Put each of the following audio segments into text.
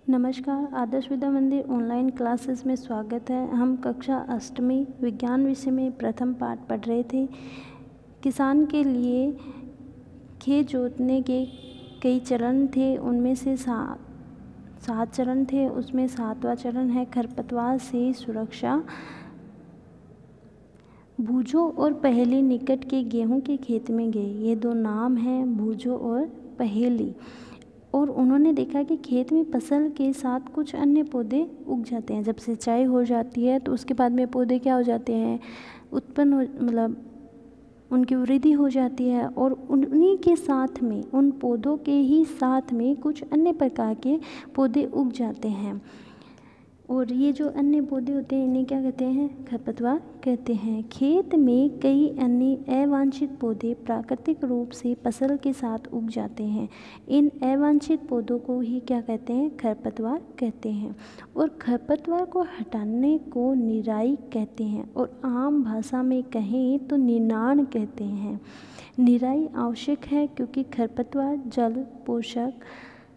नमस्कार, आदर्श विद्या मंदिर online classes में स्वागत है। हम कक्षा अष्टमी विज्ञान विषय में प्रथम पाठ पढ़ रहे थे। किसान के लिए खेत जोतने के कई चरण थे, उनमें से सात चरण थे। उसमें 7वां चरण है खरपतवार से सुरक्षा। भूजो और पहेली निकट के गेहूं के खेत में गए। ये दो नाम हैं, भूजो और पहेली। और उन्होंने देखा कि खेत में फसल के साथ कुछ अन्य पौधे उग जाते हैं। जब सिंचाई हो जाती है तो उसके बाद में पौधे क्या हो जाते हैं, मतलब उनकी वृद्धि हो जाती है। और उन्हीं के साथ में, उन पौधों के ही साथ में कुछ अन्य प्रकार के पौधे उग जाते हैं। और ये जो अन्य पौधे होते हैं इन्हें क्या कहते हैं, खरपतवार कहते हैं। खेत में कई अन्य अवांछित पौधे प्राकृतिक रूप से फसल के साथ उग जाते हैं। इन अवांछित पौधों को ही क्या कहते हैं, खरपतवार कहते हैं। और खरपतवार को हटाने को निराई कहते हैं, और आम भाषा में कहें तो निनाण कहते हैं। निराई आवश्यक है क्योंकि खरपतवार जल, पोषक,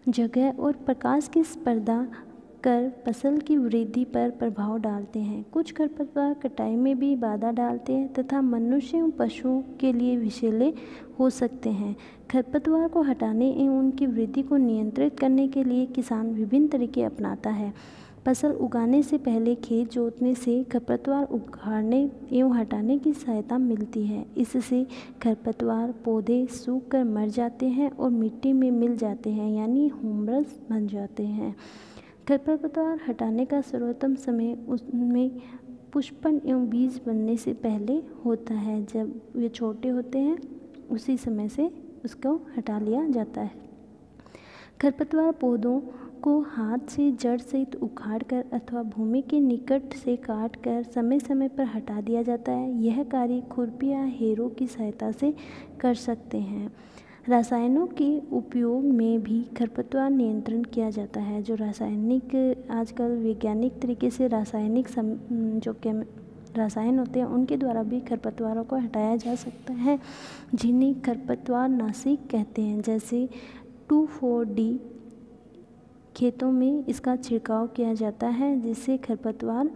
जगह और प्रकाश की स्पर्धा कर फसल की वृद्धि पर प्रभाव डालते हैं। कुछ खरपतवार कटाई में भी बाधा डालते हैं तथा मनुष्य एवं पशुओं के लिए विषैले हो सकते हैं। खरपतवार को हटाने एवं उनकी वृद्धि को नियंत्रित करने के लिए किसान विभिन्न तरीके अपनाता है। फसल उगाने से पहले खेत जोतने से खरपतवार उखाड़ने एवं हटाने की सहायता मिलती है। इससे खरपतवार पौधे सूख कर मर जाते हैं और मिट्टी में मिल जाते हैं, यानी ह्यूमस बन जाते हैं। खरपतवार हटाने का सर्वोत्तम समय उसमें पुष्पन एवं बीज बनने से पहले होता है। जब वे छोटे होते हैं उसी समय से उसको हटा लिया जाता है। खरपतवार पौधों को हाथ से जड़ सहित उखाड़कर अथवा भूमि के निकट से काटकर समय समय पर हटा दिया जाता है। यह कार्य खुरपी या हेरों की सहायता से कर सकते हैं। रासायनों के उपयोग में भी खरपतवार नियंत्रण किया जाता है। जो रासायनिक आजकल वैज्ञानिक तरीके से रसायन होते हैं उनके द्वारा भी खरपतवारों को हटाया जा सकता है, जिन्हें खरपतवार नाशी कहते हैं। जैसे 2,4-D खेतों में इसका छिड़काव किया जाता है, जिससे खरपतवार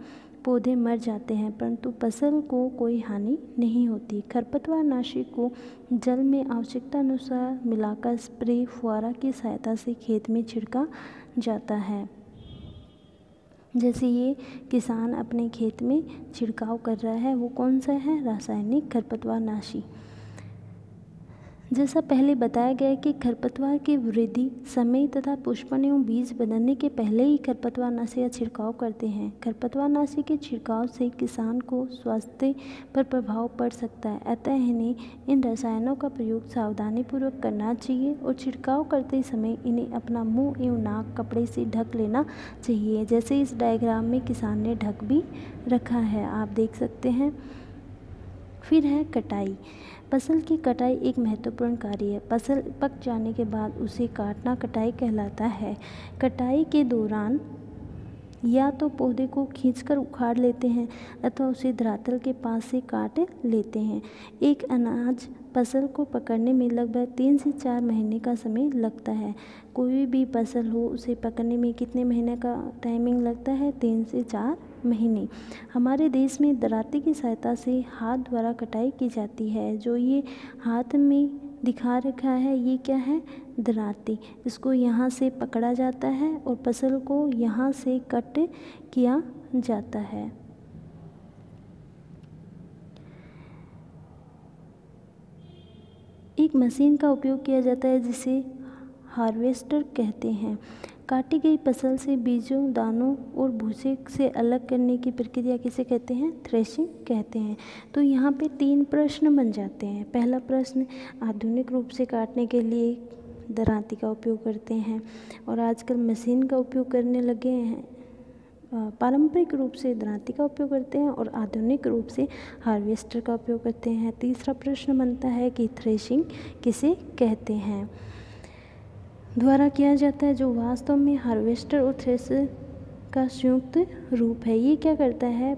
पौधे मर जाते हैं परंतु फसल को कोई हानि नहीं होती। खरपतवार नाशी को जल में आवश्यकता अनुसार मिलाकर स्प्रे फुहारा की सहायता से खेत में छिड़का जाता है। जैसे ये किसान अपने खेत में छिड़काव कर रहा है, वो कौन सा है, रासायनिक खरपतवार नाशी। जैसा पहले बताया गया कि खरपतवार की वृद्धि समय तथा पुष्पन एवं बीज बदलने के पहले ही खरपतवार नाशी का छिड़काव करते हैं। खरपतवार नाशी के छिड़काव से किसान को स्वास्थ्य पर प्रभाव पड़ सकता है, अतः इन्हें इन रसायनों का प्रयोग सावधानीपूर्वक करना चाहिए और छिड़काव करते समय इन्हें अपना मुंह एवं नाक कपड़े से ढक लेना चाहिए। जैसे इस डायग्राम में किसान ने ढक भी रखा है, आप देख सकते हैं। फिर है कटाई। फसल की कटाई एक महत्वपूर्ण कार्य है। फसल पक जाने के बाद उसे काटना कटाई कहलाता है। कटाई के दौरान या तो पौधे को खींचकर उखाड़ लेते हैं अथवा उसे धरातल के पास से काट लेते हैं। एक अनाज फसल को पकड़ने में लगभग 3 से 4 महीने का समय लगता है। कोई भी फसल हो उसे पकड़ने में कितने महीने का टाइमिंग लगता है, 3 से 4 महीने। हमारे देश में दराती की सहायता से हाथ द्वारा कटाई की जाती है। जो ये हाथ में दिखा रखा है ये क्या है, दराती। इसको यहाँ से पकड़ा जाता है और फसल को यहाँ से कट किया जाता है। एक मशीन का उपयोग किया जाता है जिसे हार्वेस्टर कहते हैं। काटी गई फसल से बीजों, दानों और भूसे से अलग करने की प्रक्रिया किसे कहते हैं, थ्रेशिंग कहते हैं। तो यहाँ पे 3 प्रश्न बन जाते हैं। पहला प्रश्न, आधुनिक रूप से काटने के लिए दराती का उपयोग करते हैं और आजकल मशीन का उपयोग करने लगे हैं। पारंपरिक रूप से दराती का उपयोग करते हैं और आधुनिक रूप से हार्वेस्टर का उपयोग करते हैं। तीसरा प्रश्न बनता है कि थ्रेशिंग किसे कहते हैं, द्वारा किया जाता है, जो वास्तव में हार्वेस्टर और थ्रेशर का संयुक्त रूप है। ये क्या करता है,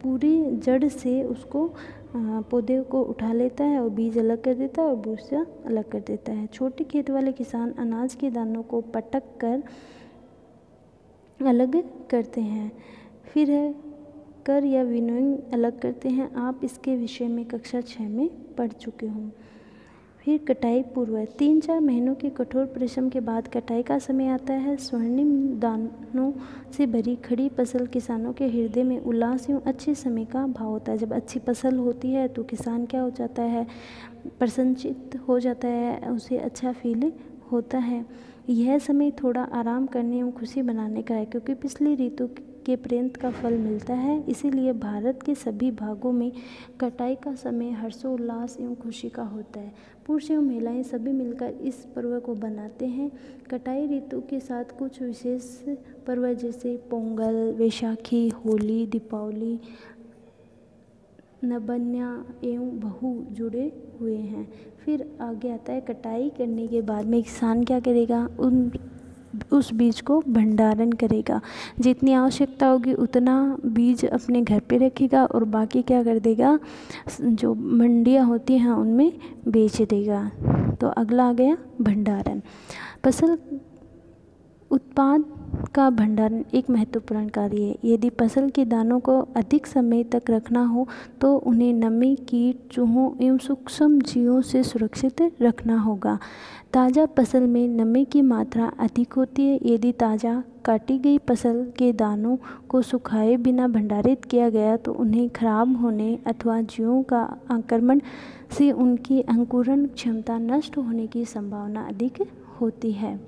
पूरी जड़ से उसको पौधे को उठा लेता है और बीज अलग कर देता है और भूसा अलग कर देता है। छोटे खेत वाले किसान अनाज के दानों को पटक कर अलग करते हैं। फिर है कर या विनोइंग अलग करते हैं। आप इसके विषय में कक्षा 6 में पढ़ चुके हों। फिर कटाई पूर्व 3-4 महीनों के कठोर परिश्रम के बाद कटाई का समय आता है। स्वर्णिम दानों से भरी खड़ी फसल किसानों के हृदय में उल्लास एवं अच्छे समय का भाव होता है। जब अच्छी फसल होती है तो किसान क्या हो जाता है, प्रसन्नचित्त हो जाता है, उसे अच्छा फील होता है। यह समय थोड़ा आराम करने एवं खुशी मनाने का है, क्योंकि पिछली ऋतु के पर्यंत का फल मिलता है। इसीलिए भारत के सभी भागों में कटाई का समय हर्षोल्लास एवं खुशी का होता है। पुरुष एवं महिलाएं सभी मिलकर इस पर्व को बनाते हैं। कटाई ऋतु के साथ कुछ विशेष पर्व जैसे पोंगल, वैशाखी, होली, दीपावली, नबन्या एवं बहु जुड़े हुए हैं। फिर आगे आता है कटाई करने के बाद में किसान क्या करेगा, उस बीज को भंडारण करेगा। जितनी आवश्यकता होगी उतना बीज अपने घर पे रखेगा और बाकी क्या कर देगा, जो मंडियाँ होती हैं उनमें बेच देगा। तो अगला आ गया भंडारण। फसल उत्पाद का भंडारण एक महत्वपूर्ण कार्य है। यदि फसल के दानों को अधिक समय तक रखना हो तो उन्हें नमी, कीट, चूहों एवं सूक्ष्म जीवों से सुरक्षित रखना होगा। ताज़ा फसल में नमी की मात्रा अधिक होती है। यदि ताज़ा काटी गई फसल के दानों को सुखाए बिना भंडारित किया गया तो उन्हें खराब होने अथवा जीवों का आक्रमण से उनकी अंकुरण क्षमता नष्ट होने की संभावना अधिक होती है।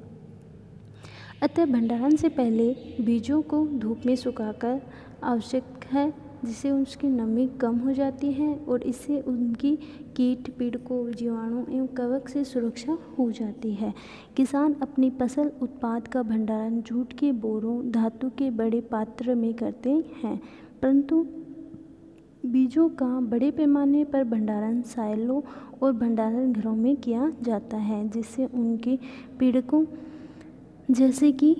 अतः भंडारण से पहले बीजों को धूप में सुखाकर आवश्यक है, जिससे उसकी नमी कम हो जाती है और इससे उनकी कीट, पीड़कों, जीवाणु एवं कवक से सुरक्षा हो जाती है। किसान अपनी फसल उत्पाद का भंडारण जूट के बोरों, धातु के बड़े पात्र में करते हैं, परंतु बीजों का बड़े पैमाने पर भंडारण साइलों और भंडारण घरों में किया जाता है, जिससे उनके पीड़कों जैसे कि,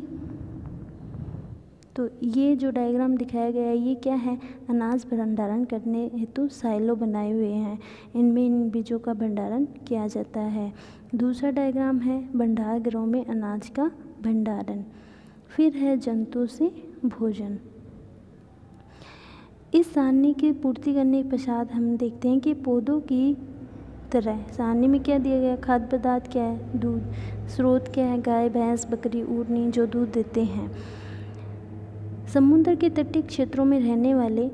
तो ये जो डायग्राम दिखाया गया है ये क्या है, अनाज भंडारण करने हेतु साइलो बनाए हुए हैं। इनमें इन बीजों का भंडारण किया जाता है। दूसरा डायग्राम है भंडार गृहों में अनाज का भंडारण। फिर है जंतुओं से भोजन। इस सारणी की पूर्ति करने के पश्चात हम देखते हैं कि पौधों की तरह सारणी में क्या दिया गया, खाद्य पदार्थ क्या है, दूध, स्रोत क्या है, गाय, भैंस, बकरी, ऊँटनी जो दूध देते हैं। समुद्र के तटीय क्षेत्रों में रहने वाले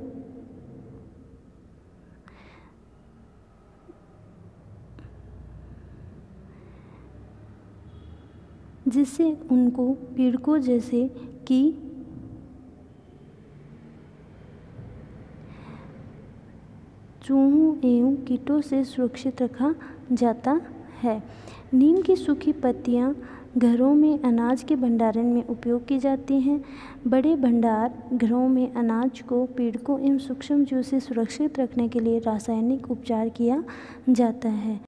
जिससे उनको पीड़कों जैसे कि चूहों एवं कीटों से सुरक्षित रखा जाता है। नीम की सूखी पत्तियां घरों में अनाज के भंडारण में उपयोग की जाती हैं। बड़े भंडार घरों में अनाज को पीड़कों एवं सूक्ष्म जीवों से सुरक्षित रखने के लिए रासायनिक उपचार किया जाता है।